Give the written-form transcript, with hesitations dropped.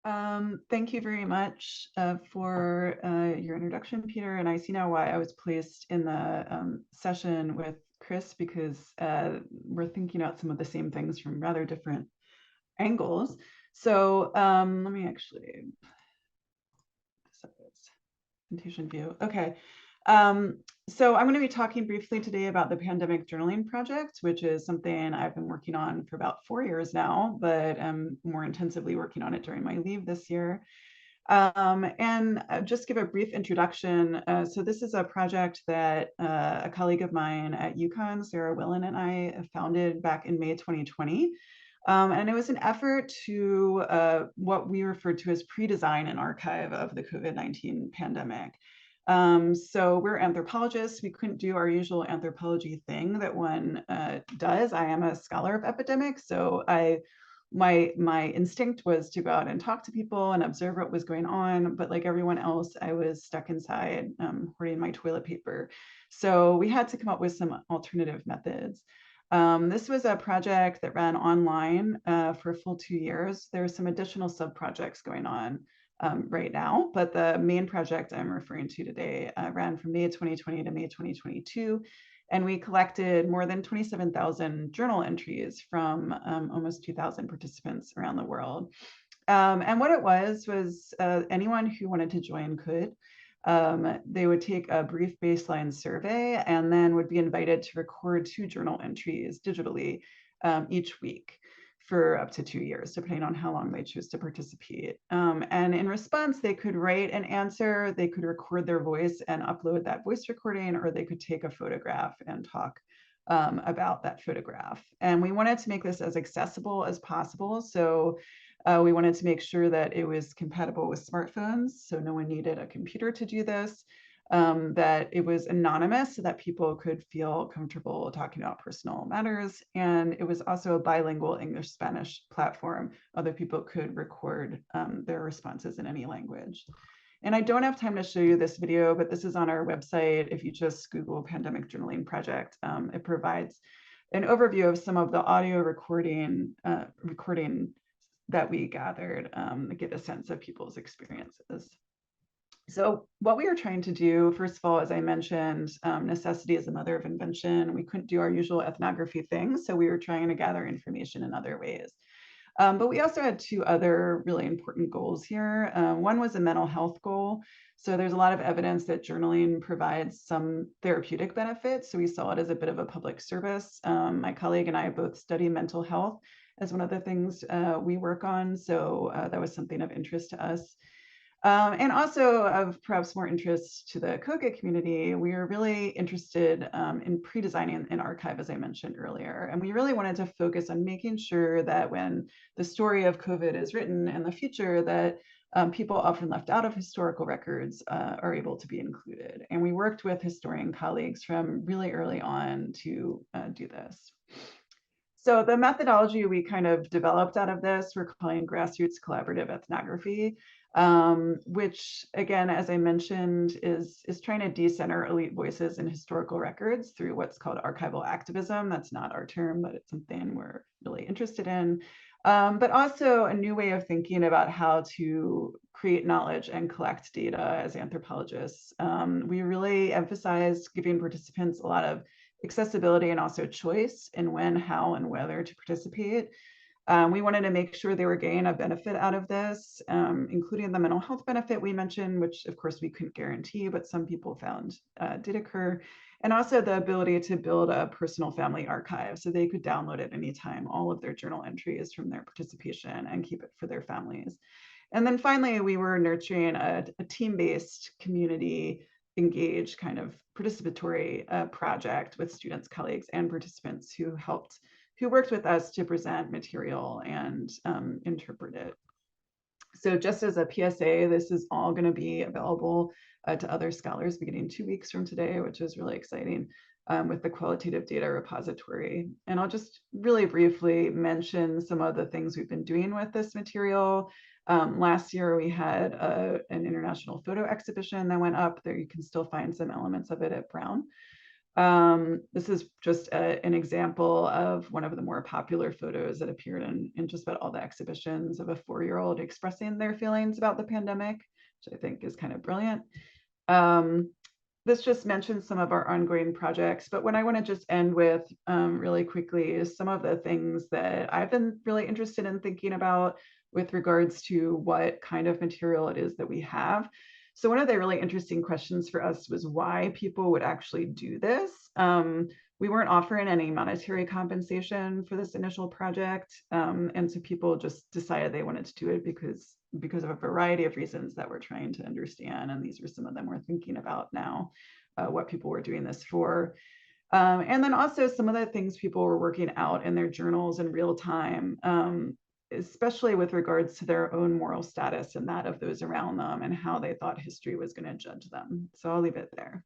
Thank you very much for your introduction, Peter. And I see now why I was placed in the session with Chris, because we're thinking about some of the same things from rather different angles. So let me actually set this presentation view. Okay. So I'm going to be talking briefly today about the Pandemic Journaling Project, which is something I've been working on for about 4 years now, but I'm more intensively working on it during my leave this year. And just give a brief introduction. So this is a project that a colleague of mine at UConn, Sarah Willen, and I founded back in May 2020. And it was an effort to what we referred to as pre-design an archive of the COVID-19 pandemic. So we're anthropologists. We couldn't do our usual anthropology thing that one does. I am a scholar of epidemics, so my instinct was to go out and talk to people and observe what was going on. But like everyone else, I was stuck inside hoarding my toilet paper. So we had to come up with some alternative methods. This was a project that ran online for a full 2 years. There are some additional sub-projects going on right now, but the main project I'm referring to today ran from May 2020 to May 2022. And we collected more than 27,000 journal entries from almost 2,000 participants around the world. And what it was anyone who wanted to join could. They would take a brief baseline survey and then would be invited to record 2 journal entries digitally each week for up to 2 years, depending on how long they choose to participate. And in response, they could write an answer, they could record their voice and upload that voice recording, or they could take a photograph and talk about that photograph. And we wanted to make this as accessible as possible. So we wanted to make sure that it was compatible with smartphones, so no one needed a computer to do this, that it was anonymous so that people could feel comfortable talking about personal matters. And it was also a bilingual English-Spanish platform. Other people could record their responses in any language. And I don't have time to show you this video, but this is on our website. If you just Google Pandemic Journaling Project, it provides an overview of some of the audio recording that we gathered to get a sense of people's experiences. So what we were trying to do, first of all, as I mentioned, necessity is the mother of invention. We couldn't do our usual ethnography things, so we were trying to gather information in other ways. But we also had 2 other really important goals here. One was a mental health goal. So there's a lot of evidence that journaling provides some therapeutic benefits. So we saw it as a bit of a public service. My colleague and I both study mental health as one of the things we work on. So that was something of interest to us. And also of perhaps more interest to the Cogut community, we are really interested in pre-designing an archive, as I mentioned earlier. And we really wanted to focus on making sure that when the story of COVID is written in the future, that people often left out of historical records are able to be included. And we worked with historian colleagues from really early on to do this. So the methodology we kind of developed out of this, we're calling Grassroots Collaborative Ethnography, which again, as I mentioned, is trying to decenter elite voices in historical records through what's called archival activism. That's not our term, but it's something we're really interested in. But also a new way of thinking about how to create knowledge and collect data as anthropologists. We really emphasize giving participants a lot of accessibility and also choice in when, how, and whether to participate. We wanted to make sure they were getting a benefit out of this, including the mental health benefit we mentioned, which of course we couldn't guarantee, but some people found did occur. And also the ability to build a personal family archive so they could download at any time all of their journal entries from their participation and keep it for their families. And then finally, we were nurturing a team-based community engaged kind of participatory project with students, colleagues, and participants who worked with us to present material and interpret it. So just as a PSA, this is all going to be available to other scholars beginning 2 weeks from today, which is really exciting, with the qualitative data repository. And I'll just really briefly mention some of the things we've been doing with this material. Last year, we had an international photo exhibition that went up there. You can still find some elements of it at Brown. This is just an example of one of the more popular photos that appeared in just about all the exhibitions of a 4-year-old expressing their feelings about the pandemic, which I think is kind of brilliant. This just mentions some of our ongoing projects, but what I want to just end with really quickly is some of the things that I've been really interested in thinking about with regards to what kind of material it is that we have. So one of the really interesting questions for us was why people would actually do this. We weren't offering any monetary compensation for this initial project, and so people just decided they wanted to do it because of a variety of reasons that we're trying to understand, and these are some of them we're thinking about now, what people were doing this for. And then also some of the things people were working out in their journals in real time, especially with regards to their own moral status and that of those around them and how they thought history was going to judge them. So I'll leave it there.